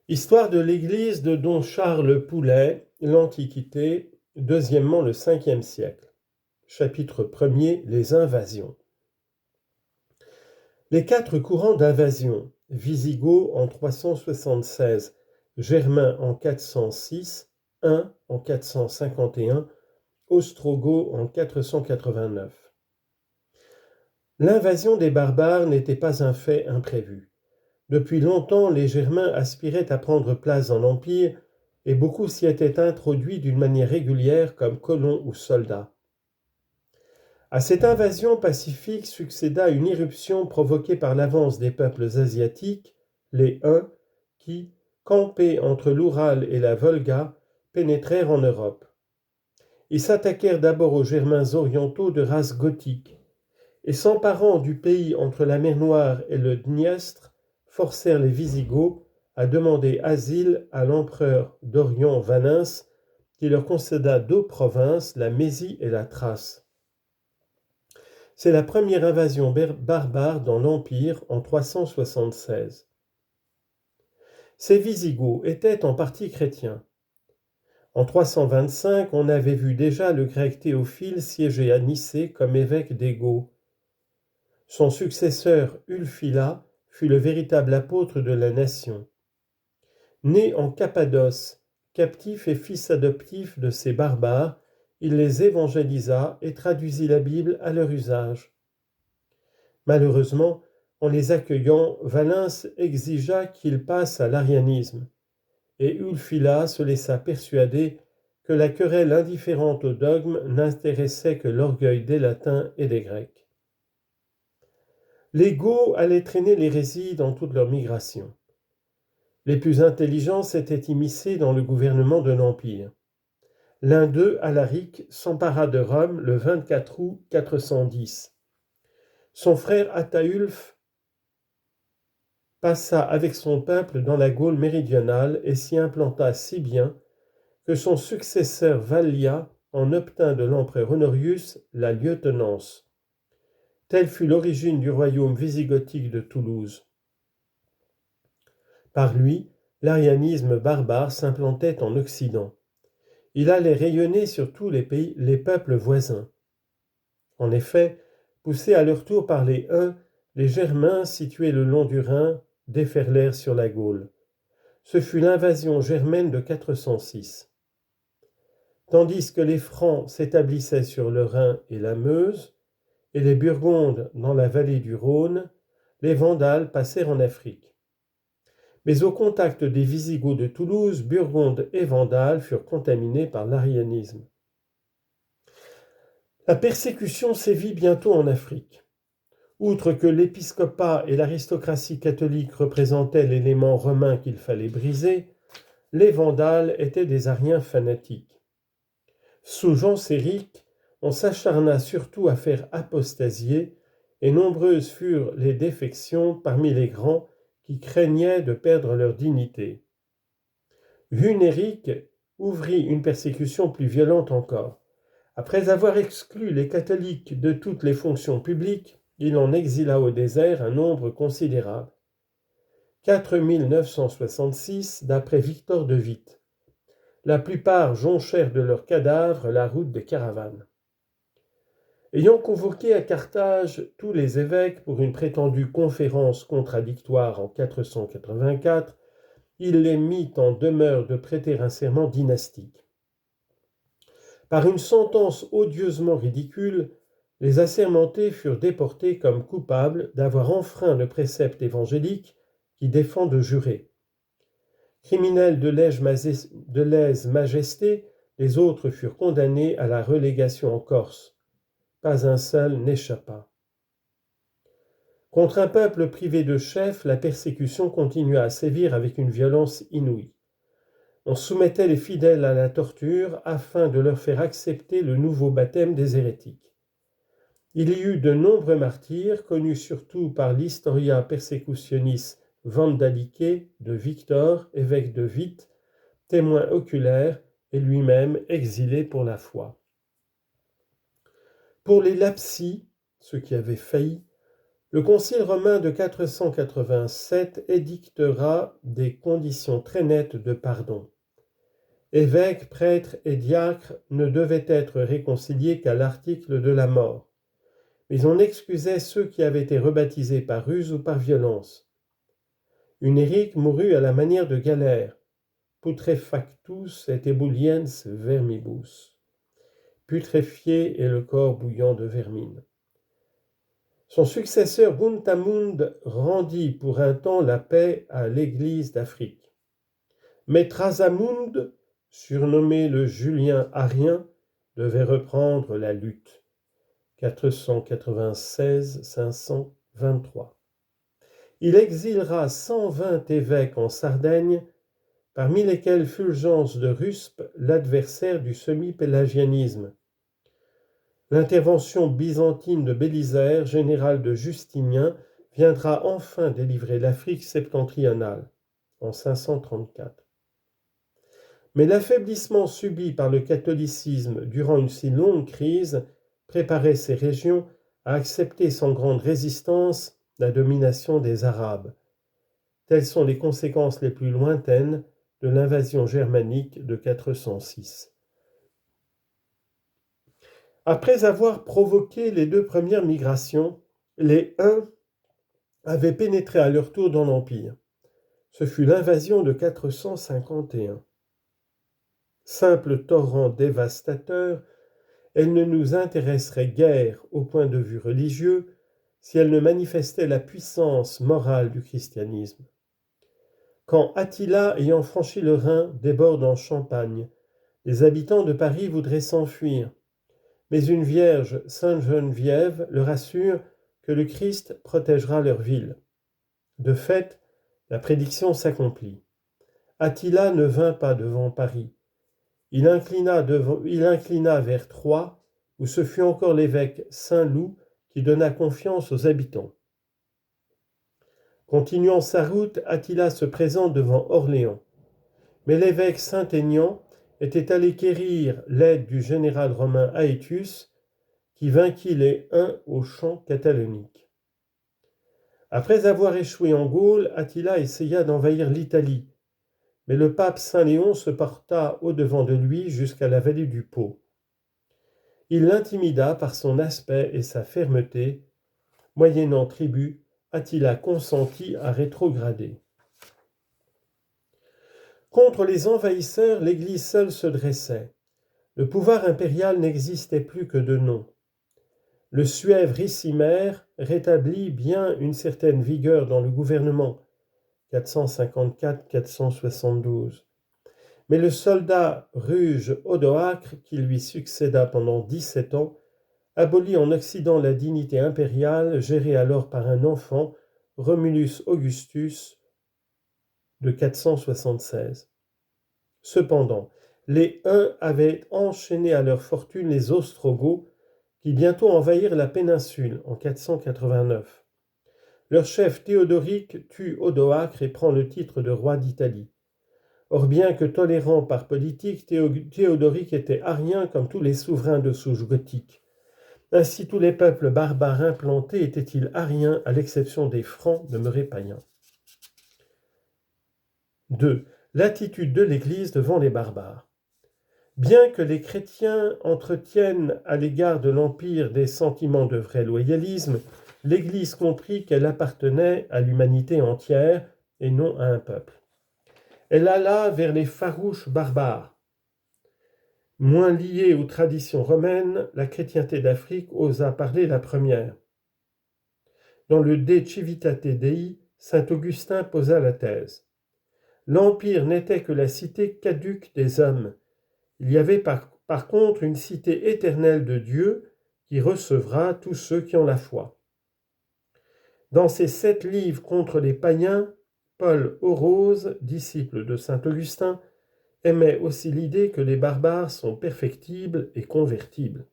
Histoire de l'Église de Don Charles Poulet, l'Antiquité, deuxièmement le 5e siècle. Chapitre 1er, les invasions. Les 4 courants d'invasion, Visigoths en 376, Germains en 406, Huns en 451, Ostrogoths en 489. L'invasion des barbares n'était pas un fait imprévu. Depuis longtemps, les Germains aspiraient à prendre place dans l'Empire et beaucoup s'y étaient introduits d'une manière régulière comme colons ou soldats. À cette invasion pacifique succéda une irruption provoquée par l'avance des peuples asiatiques, les Huns, qui, campés entre l'Oural et la Volga, pénétrèrent en Europe. Ils s'attaquèrent d'abord aux Germains orientaux de race gothique et s'emparant du pays entre la mer Noire et le Dniestre, forcèrent les Visigoths à demander asile à l'empereur d'Orient Valens, qui leur concéda 2 provinces, la Mésie et la Thrace. C'est la première invasion barbare dans l'Empire en 376. Ces Visigoths étaient en partie chrétiens. En 325, on avait vu déjà le grec Théophile siéger à Nicée comme évêque des Goths. Son successeur Ulfila fut le véritable apôtre de la nation. Né en Cappadoce, captif et fils adoptif de ces barbares, il les évangélisa et traduisit la Bible à leur usage. Malheureusement, en les accueillant, Valens exigea qu'ils passent à l'arianisme, et Ulfila se laissa persuader que la querelle indifférente au dogme n'intéressait que l'orgueil des Latins et des Grecs. Les Goths allaient traîner l'hérésie dans toute leur migration. Les plus intelligents s'étaient immiscés dans le gouvernement de l'Empire. L'un d'eux, Alaric, s'empara de Rome le 24 août 410. Son frère Ataulf passa avec son peuple dans la Gaule méridionale et s'y implanta si bien que son successeur Vallia en obtint de l'empereur Honorius la lieutenance. Telle fut l'origine du royaume visigothique de Toulouse. Par lui, l'arianisme barbare s'implantait en Occident. Il allait rayonner sur tous les peuples voisins. En effet, poussés à leur tour par les Huns, les Germains situés le long du Rhin déferlèrent sur la Gaule. Ce fut l'invasion germaine de 406. Tandis que les Francs s'établissaient sur le Rhin et la Meuse, et les Burgondes dans la vallée du Rhône, les Vandales passèrent en Afrique. Mais au contact des Visigoths de Toulouse, Burgondes et Vandales furent contaminés par l'arianisme. La persécution sévit bientôt en Afrique. Outre que l'épiscopat et l'aristocratie catholique représentaient l'élément romain qu'il fallait briser, les Vandales étaient des Ariens fanatiques. Sous Genséric, on s'acharna surtout à faire apostasier, et nombreuses furent les défections parmi les grands qui craignaient de perdre leur dignité. Hunéric ouvrit une persécution plus violente encore. Après avoir exclu les catholiques de toutes les fonctions publiques, il en exila au désert un nombre considérable. 4966 d'après Victor de Witte. La plupart jonchèrent de leurs cadavres la route des caravanes. Ayant convoqué à Carthage tous les évêques pour une prétendue conférence contradictoire en 484, il les mit en demeure de prêter un serment dynastique. Par une sentence odieusement ridicule, les assermentés furent déportés comme coupables d'avoir enfreint le précepte évangélique qui défend de jurer. Criminels de lèse-majesté, les autres furent condamnés à la relégation en Corse. Pas un seul n'échappa. Contre un peuple privé de chef, la persécution continua à sévir avec une violence inouïe. On soumettait les fidèles à la torture afin de leur faire accepter le nouveau baptême des hérétiques. Il y eut de nombreux martyrs, connus surtout par l'Historia Persecutionis Vandalicae de Victor, évêque de Witte, témoin oculaire et lui-même exilé pour la foi. Pour les Lapsi, ceux qui avaient failli, Le Concile romain de 487 édictera des conditions très nettes de pardon. Évêques, prêtres et diacres ne devaient être réconciliés qu'à l'article de la mort, mais on excusait ceux qui avaient été rebaptisés par ruse ou par violence. Une mourut à la manière de Galère, putrefactus et ebulliens vermibus. Putréfié est le corps bouillant de vermine. Son successeur Buntamund rendit pour un temps la paix à l'Église d'Afrique. Mais Thrasamund, surnommé le Julien arien, devait reprendre la lutte. 496-523. Il exilera 120 évêques en Sardaigne, parmi lesquels Fulgence de Ruspe, l'adversaire du semi-pélagianisme. L'intervention byzantine de Bélisaire, général de Justinien, viendra enfin délivrer l'Afrique septentrionale, en 534. Mais l'affaiblissement subi par le catholicisme durant une si longue crise préparait ces régions à accepter sans grande résistance la domination des Arabes. Telles sont les conséquences les plus lointaines de l'invasion germanique de 406. Après avoir provoqué les deux premières migrations, les Huns avaient pénétré à leur tour dans l'Empire. Ce fut l'invasion de 451. Simple torrent dévastateur, elle ne nous intéresserait guère au point de vue religieux si elle ne manifestait la puissance morale du christianisme. Quand Attila, ayant franchi le Rhin, déborde en Champagne, les habitants de Paris voudraient s'enfuir. Mais une vierge, Sainte Geneviève, leur assure que le Christ protégera leur ville. De fait, la prédiction s'accomplit. Attila ne vint pas devant Paris. Il inclina vers Troyes, où ce fut encore l'évêque Saint-Loup qui donna confiance aux habitants. Continuant sa route, Attila se présente devant Orléans. Mais l'évêque Saint-Aignan était allé quérir l'aide du général romain Aetius, qui vainquit les Huns au champ catalonique. Après avoir échoué en Gaule, Attila essaya d'envahir l'Italie, mais le pape Saint Léon se porta au-devant de lui jusqu'à la vallée du Pô. Il l'intimida par son aspect et sa fermeté. Moyennant tribut, Attila consentit à rétrograder. Contre les envahisseurs, l'Église seule se dressait. Le pouvoir impérial n'existait plus que de nom. Le suève Ricimer rétablit bien une certaine vigueur dans le gouvernement, 454-472. Mais le soldat ruge Odoacre, qui lui succéda pendant 17 ans, abolit en Occident la dignité impériale, gérée alors par un enfant, Romulus Augustus, de 476. Cependant, les Huns avaient enchaîné à leur fortune les Ostrogoths, qui bientôt envahirent la péninsule en 489. Leur chef Théodoric tue Odoacre et prend le titre de roi d'Italie. Or bien que tolérant par politique, Théodoric était arien comme tous les souverains de souche gothique. Ainsi tous les peuples barbares implantés étaient-ils ariens à l'exception des Francs demeurés païens. 2. L'attitude de l'Église devant les barbares. Bien que les chrétiens entretiennent à l'égard de l'Empire des sentiments de vrai loyalisme, l'Église comprit qu'elle appartenait à l'humanité entière et non à un peuple. Elle alla vers les farouches barbares. Moins liée aux traditions romaines, la chrétienté d'Afrique osa parler la première. Dans le De Civitate Dei, saint Augustin posa la thèse. L'Empire n'était que la cité caduque des hommes. Il y avait par contre une cité éternelle de Dieu qui recevra tous ceux qui ont la foi. Dans ses 7 livres contre les païens, Paul Orose, disciple de saint Augustin, émet aussi l'idée que les barbares sont perfectibles et convertibles.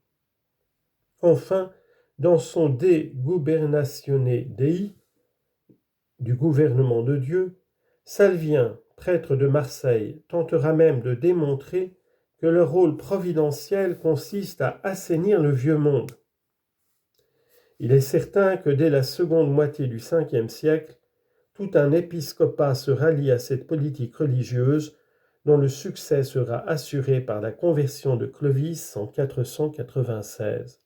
Enfin, dans son De Gubernatione Dei, du gouvernement de Dieu, Salvien, prêtre de Marseille, tentera même de démontrer que leur rôle providentiel consiste à assainir le vieux monde. Il est certain que dès la seconde moitié du Ve siècle, tout un épiscopat se rallie à cette politique religieuse dont le succès sera assuré par la conversion de Clovis en 496.